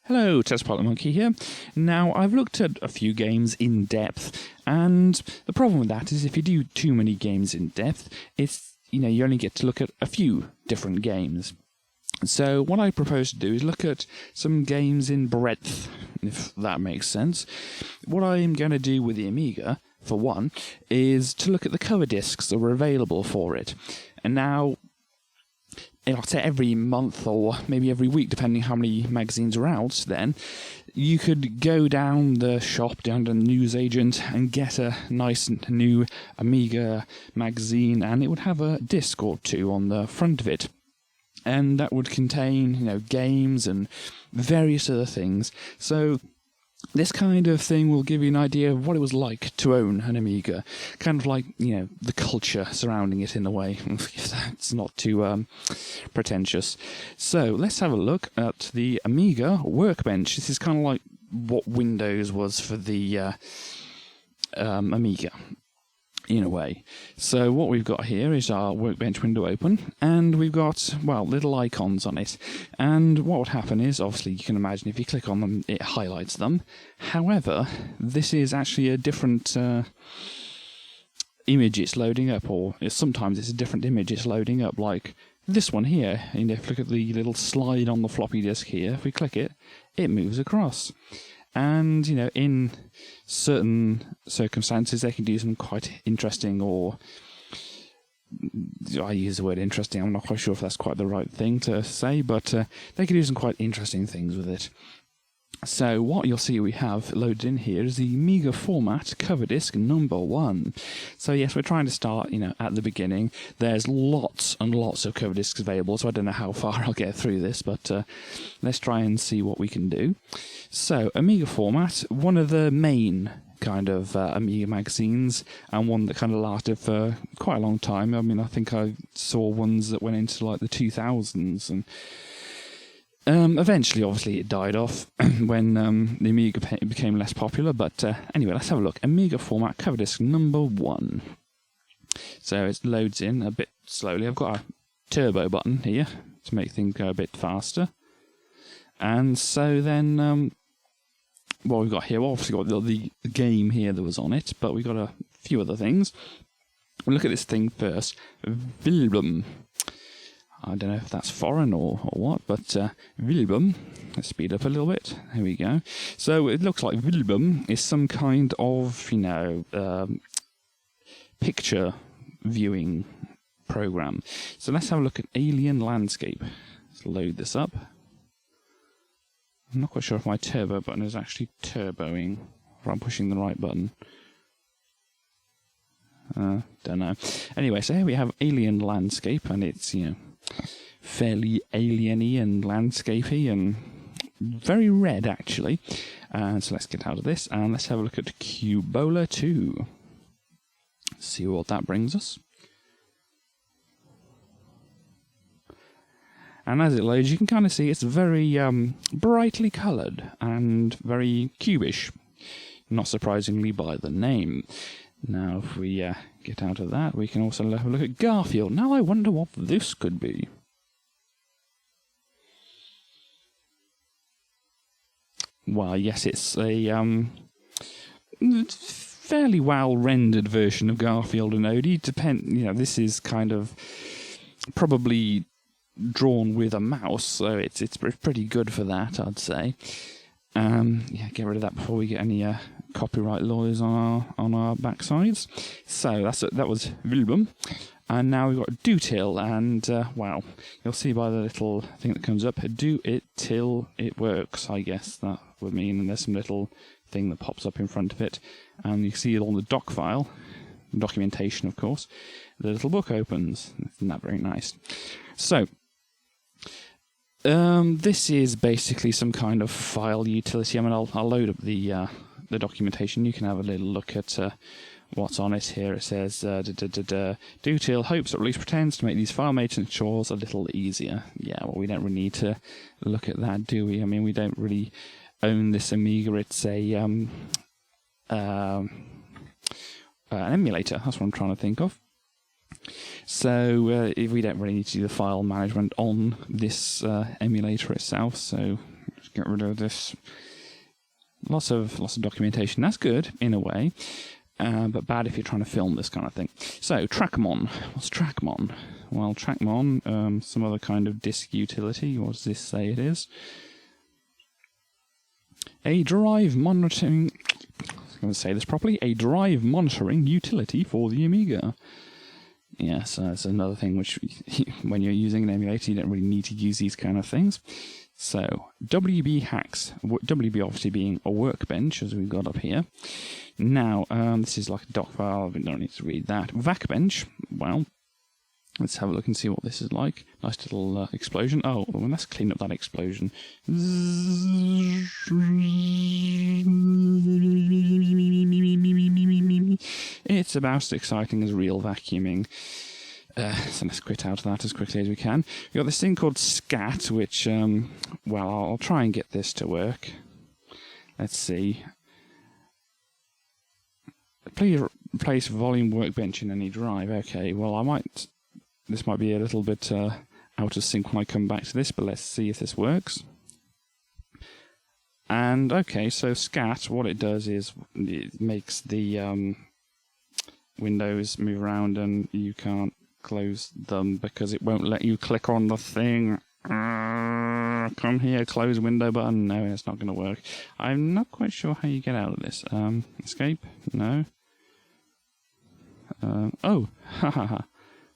Hello, Test Pilot Monkey here. Now, I've looked at a few games in depth, and the problem with that is if you do too many games in depth, you only get to look at a few different games. So what I propose to do is look at some games in breadth, if that makes sense. What I'm going to do with the Amiga, for one, is to look at the cover discs that were available for it. And now, I'll say every month or maybe every week, depending how many magazines are out, then you could go down the shop, down to the newsagent, and get a nice new Amiga magazine, and it would have a disc or two on the front of it. And that would contain, games and various other things. So this kind of thing will give you an idea of what it was like to own an Amiga. Kind of like, the culture surrounding it in a way, if that's not too pretentious. So let's have a look at the Amiga Workbench. This is kind of like what Windows was for the Amiga, in a way. So what we've got here is our Workbench window open, and we've got, little icons on it. And what would happen is, obviously, you can imagine if you click on them, it highlights them. However, this is actually a different image it's loading up, or sometimes it's a different image it's loading up, like this one here. And if you look at the little slide on the floppy disk here, if we click it, it moves across. And, in certain circumstances, they can do some quite interesting, or I use the word interesting, I'm not quite sure if that's quite the right thing to say, but they can do some quite interesting things with it. So what you'll see we have loaded in here is the Amiga Format Coverdisk number 1. So yes, we're trying to start, at the beginning. There's lots and lots of cover disks available, so I don't know how far I'll get through this, but let's try and see what we can do. So, Amiga Format, one of the main kind of Amiga magazines, and one that kind of lasted for quite a long time. I mean, I think I saw ones that went into like the 2000s, and eventually, obviously, it died off when the Amiga became less popular, but anyway, let's have a look. Amiga Format Coverdisk number 1. So it loads in a bit slowly. I've got a turbo button here to make things go a bit faster. And so then, what we've got here, obviously got the game here that was on it, but we've got a few other things. We'll look at this thing first. Wilbum. I don't know if that's foreign or what, but Wilbum, let's speed up a little bit, there we go. So it looks like Wilbum is some kind of, picture viewing program. So let's have a look at Alien Landscape. Let's load this up. I'm not quite sure if my turbo button is actually turboing, or I'm pushing the right button. Don't know. Anyway, so here we have Alien Landscape, and it's, fairly alien-y and landscapey and very red, actually. So let's get out of this, and let's have a look at Cubola 2. See what that brings us. And as it loads, you can kind of see it's very brightly coloured and very cubish, not surprisingly by the name. Now, if we get out of that, we can also have a look at Garfield. Now, I wonder what this could be. Well, yes, it's a fairly well-rendered version of Garfield and Odie. This is kind of probably drawn with a mouse, so it's pretty good for that, I'd say. Get rid of that before we get any copyright lawyers on our backsides. So that was Wilbum, and now we've got Do Till, and you'll see by the little thing that comes up, do it till it works, I guess that would mean, and there's some little thing that pops up in front of it, and you can see it on the doc file, documentation of course, the little book opens. Isn't that very nice? So this is basically some kind of file utility. I mean, I'll load up the documentation. You can have a little look at what's on it here. It says, Do Till hopes that release pretends to make these file maintenance chores a little easier. Yeah, well, we don't really need to look at that, do we? I mean, we don't really own this Amiga. It's an emulator. That's what I'm trying to think of. So we don't really need to do the file management on this emulator itself, so get rid of this. Lots of documentation. That's good in a way, but bad if you're trying to film this kind of thing. So Trackmon. What's Trackmon? Well, Trackmon, some other kind of disk utility. What does this say it is? A drive monitoring. I'm going to say this properly. A drive monitoring utility for the Amiga. Yes, that's another thing which, when you're using an emulator, you don't really need to use these kind of things. So, WB hacks. WB obviously being a workbench, as we've got up here. Now, this is like a doc file, we don't need to read that. VACbench, well, let's have a look and see what this is like. Nice little explosion. Oh, well, let's clean up that explosion. It's about as exciting as real vacuuming. So let's quit out of that as quickly as we can. We've got this thing called SCAT, which, well, I'll try and get this to work. Let's see. Please place volume workbench in any drive. Okay, well, this might be a little bit out of sync when I come back to this, but let's see if this works. And, okay, so SCAT, what it does is it makes the windows move around and you can't close them because it won't let you click on the thing. Come here, close window button. No, it's not going to work. I'm not quite sure how you get out of this. Escape? No. Oh, haha.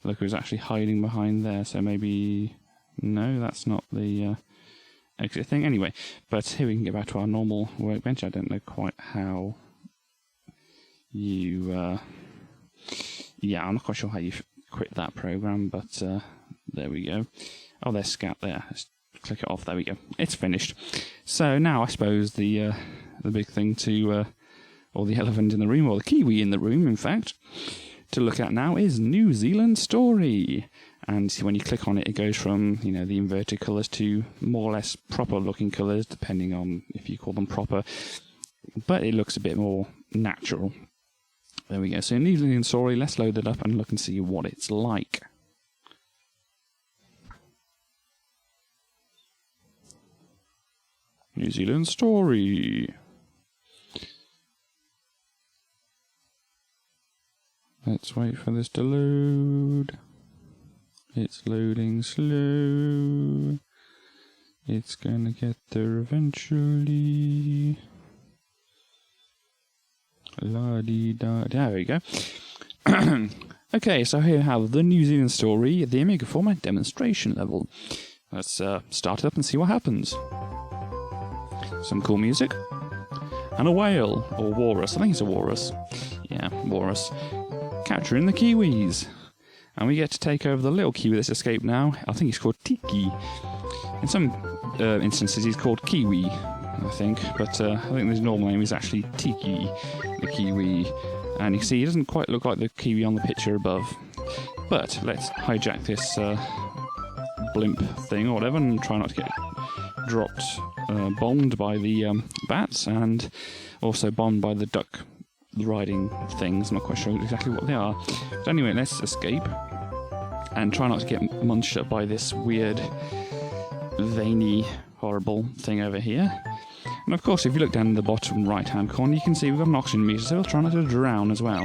Look who's actually hiding behind there, so maybe... No, that's not the exit thing. Anyway, but here we can get back to our normal workbench. I don't know quite how you... yeah, I'm not quite sure how you quit that program, but there we go. Oh, there's SCAT there. Let's click it off. There we go. It's finished. So now I suppose the big thing to, or the elephant in the room, or the kiwi in the room, in fact, to look at now is New Zealand Story. And when you click on it, it goes from, you know, the inverted colours to more or less proper looking colours, depending on if you call them proper. But it looks a bit more natural. There we go. So New Zealand Story, let's load it up and look and see what it's like. New Zealand Story. Let's wait for this to load. It's loading slow. It's gonna get there eventually. La-dee-da. There we go. Okay, so here we have the New Zealand Story, the Amiga Format demonstration level. Let's start it up and see what happens. Some cool music. And a whale, or walrus. I think it's a walrus. Yeah, walrus. Capturing the kiwis. And we get to take over the little kiwi that's escaped now. I think he's called Tiki. In some instances he's called Kiwi, I think. But I think his normal name is actually Tiki, the kiwi. And you can see he doesn't quite look like the kiwi on the picture above. But let's hijack this blimp thing or whatever and try not to get dropped, bombed by the bats, and also bombed by the duck riding things. I'm not quite sure exactly what they are. But anyway, let's escape and try not to get munched up by this weird, veiny, horrible thing over here. And of course, if you look down in the bottom right-hand corner, you can see we've got an oxygen meter, so we'll try not to drown as well.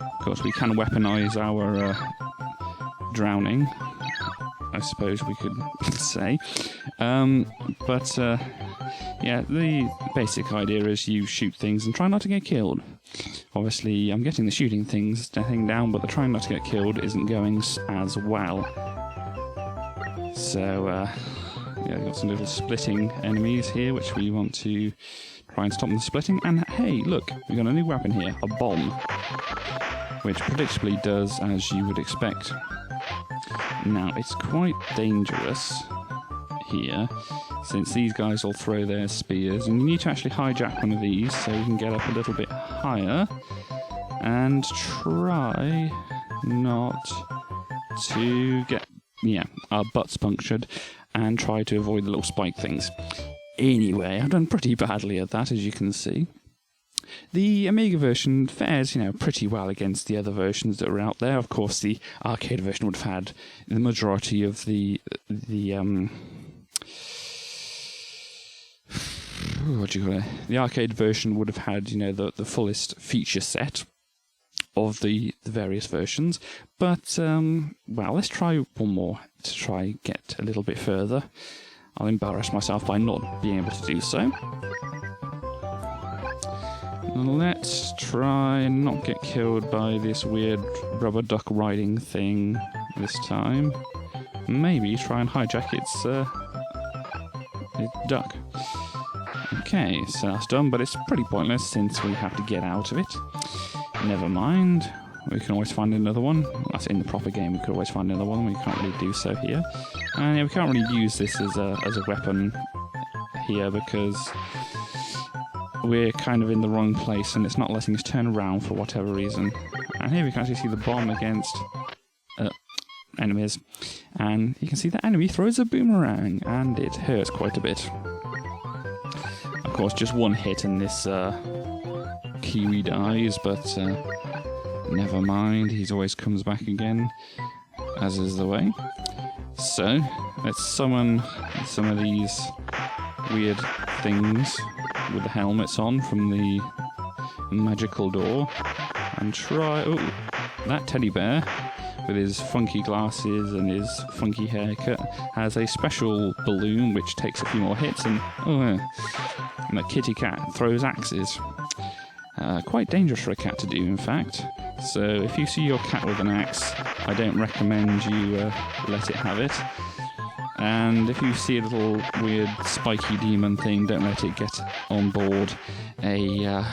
Of course, we can weaponize our drowning, I suppose we could say. Yeah, the basic idea is you shoot things and try not to get killed. Obviously, I'm getting the shooting thing down, but the trying not to get killed isn't going as well. So, yeah, we've got some little splitting enemies here, which we want to try and stop them splitting. And hey, look, we've got a new weapon here, a bomb, which predictably does as you would expect. Now, it's quite dangerous here, since these guys will throw their spears, and you need to actually hijack one of these so you can get up a little bit higher and try not to get, yeah, our butts punctured, and try to avoid the little spike things. Anyway, I've done pretty badly at that, as you can see. The Amiga version fares, you know, pretty well against the other versions that were out there. Of course, the arcade version would have had the majority of the what do you call it? The arcade version would have had, you know, the fullest feature set of the various versions. But, well, let's try one more to try get a little bit further. I'll embarrass myself by not being able to do so. Let's try and not get killed by this weird rubber duck riding thing this time. Maybe try and hijack its duck. Okay, so that's done, but it's pretty pointless since we have to get out of it. Never mind. We can always find another one. That's in the proper game. We could always find another one. We can't really do so here. And yeah, we can't really use this as a weapon here because we're kind of in the wrong place and it's not letting us turn around for whatever reason. And here we can actually see the bomb against enemies. And you can see the enemy throws a boomerang and it hurts quite a bit. Of course, just one hit and this Kiwi dies, but never mind, he always comes back again, as is the way. So, let's summon some of these weird things with the helmets on from the magical door, and try... Oh, that teddy bear, with his funky glasses and his funky haircut, has a special balloon which takes a few more hits, and the kitty cat throws axes. Quite dangerous for a cat to do, in fact. So if you see your cat with an axe, I don't recommend you let it have it. And if you see a little weird spiky demon thing, don't let it get on board a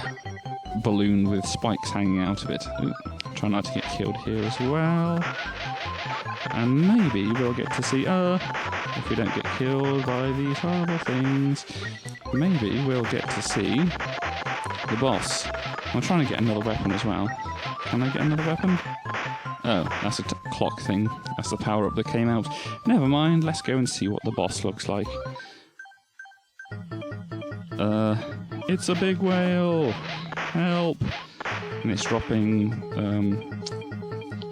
balloon with spikes hanging out of it. Ooh, try not to get killed here as well. And maybe we'll get to see, if we don't get killed by these horrible things, maybe we'll get to see the boss. I'm trying to get another weapon as well. Can I get another weapon? Oh, that's a clock thing. That's the power-up that came out. Never mind, let's go and see what the boss looks like. It's a big whale! Help! And it's dropping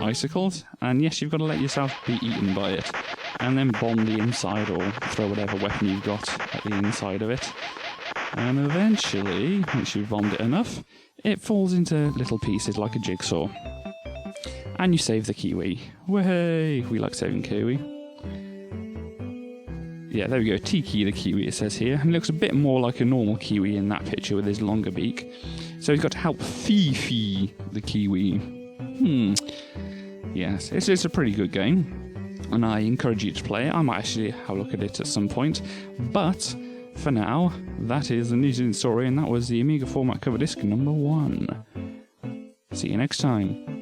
icicles. And yes, you've got to let yourself be eaten by it. And then bomb the inside or throw whatever weapon you've got at the inside of it. And eventually, once you've bombed it enough, it falls into little pieces like a jigsaw. And you save the Kiwi. Way! We like saving Kiwi. Yeah, there we go. Tiki the Kiwi, it says here. And it looks a bit more like a normal Kiwi in that picture with his longer beak. So he's got to help Fifi the Kiwi. Yes, it's a pretty good game. And I encourage you to play it. I might actually have a look at it at some point. But for now, that is the news and story, and that was the Amiga Format Coverdisk number 1. See you next time.